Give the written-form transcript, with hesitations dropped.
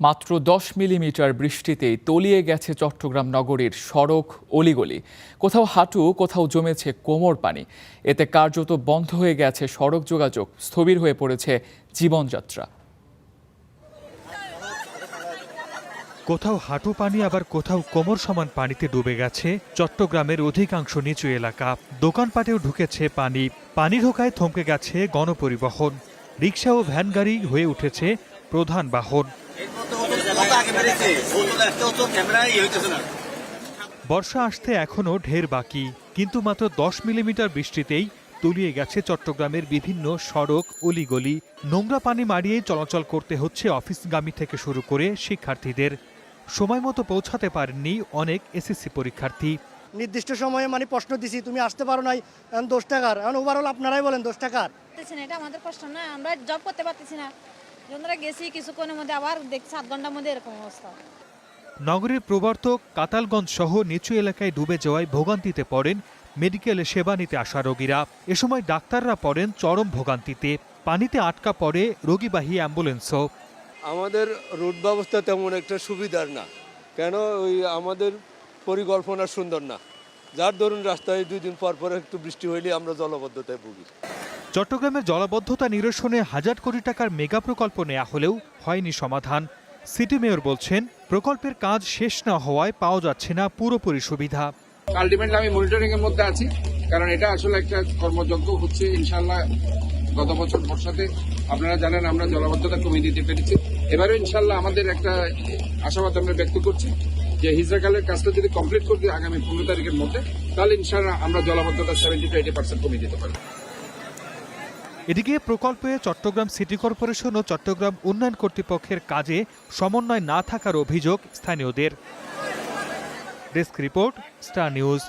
মাত্র 10 মিলিমিটার বৃষ্টিতেই তলিয়ে গেছে চট্টগ্রাম নগরীর সড়ক অলিগলি। কোথাও হাঁটু, কোথাও জমেছে কোমর পানি। এতে কার্যত বন্ধ হয়ে গেছে সড়ক যোগাযোগ, স্থবির হয়ে পড়েছে জীবনযাত্রা। কোথাও হাঁটু পানি, আবার কোথাও কোমর সমান পানিতে ডুবে গেছে চট্টগ্রামের অধিকাংশ নিচু এলাকা। দোকানপাটেও ঢুকেছে পানি। পানি ঢোকায় থমকে গেছে গণপরিবহন। রিকশা ও ভ্যান গাড়ি হয়ে উঠেছে প্রধান বাহন। বর্ষা আসতে এখনো ঢের বাকি, কিন্তু মাত্র 10 মিলিমিটার বৃষ্টিতেই তলিয়ে গেছে চট্টগ্রামের বিভিন্ন সড়ক অলিগলি। নোংরা পানি মারিয়ে চলাচল করতে হচ্ছে অফিসগামী থেকে শুরু করে শিক্ষার্থীদের। সময় মতো পৌঁছাতে পারেননি অনেক এসএসসি পরীক্ষার্থী। নির্দিষ্ট সময়ে প্রশ্ন দিছি, তুমি আসতে পারো নাই, 10 টাকার। এখন ওভারঅল আপনারাই বলেন 10 টাকার। এটা আমাদের কষ্ট না, আমরা জব করতে পারতেছি না। যতটা গেছি কিছুক্ষণের মধ্যে আবার দেখছি 7 ঘন্টার মধ্যে এরকম অবস্থা। নগরীর প্রবর্তক কাতালগঞ্জ সহ নিচু এলাকায় ডুবে যাওয়ায় ভোগান্তিতে পড়েন মেডিকেলে সেবা নিতে আসা রোগীরা। এ সময় ডাক্তাররা পড়েন চরম ভোগান্তিতে। পানিতে আটকা পড়ে রোগীবাহী অ্যাম্বুলেন্সও। আমাদের রুট ব্যবস্থা তেমন একটা সুবিধার না, কেন আমাদের পরিকল্পনা সুন্দর না, যার দরুন রাস্তায় 2 দিন পর পর একটু বৃষ্টি হইলে আমরা জলবদ্ধতায় ভুগি। চট্টগ্রামের জলাবদ্ধতা নিরসনে হাজার কোটি টাকার মেগা প্রকল্প নেওয়া হলেও হয়নি সমাধান। সিটি মেয়র বলছেন, প্রকল্পের কাজ শেষ না হওয়ায় পাওয়া যাচ্ছে না পুরোপুরি সুবিধা। আলটিমেটলি আমি মনিটরিং এর মধ্যে আছি, কারণ এটা আসলে একটা কর্মযজ্ঞ হচ্ছে। ইনশাআল্লাহ গত বছর বর্ষাতে আপনারা জানেন আমরা জলাবদ্ধতা কমিয়ে দিতে পেরেছি। এবারে ইনশাআল্লাহ আমাদের একটা আশাবাদ আমরা ব্যক্ত করছি যে হিজরাকালের কাজটা যদি কমপ্লিট করে দিই আগামী 15 তারিখের মধ্যে, তাহলে ইনশাআল্লাহ আমরা জলাবদ্ধতা 70 to 80% কমিয়ে দিতে পারি। এদিকে প্রকল্পে চট্টগ্রাম সিটি কর্পোরেশন ও চট্টগ্রাম উন্নয়ন কর্তৃপক্ষের কাজে সমন্বয় না থাকার অভিযোগ স্থানীয়দের। Desk report, star news.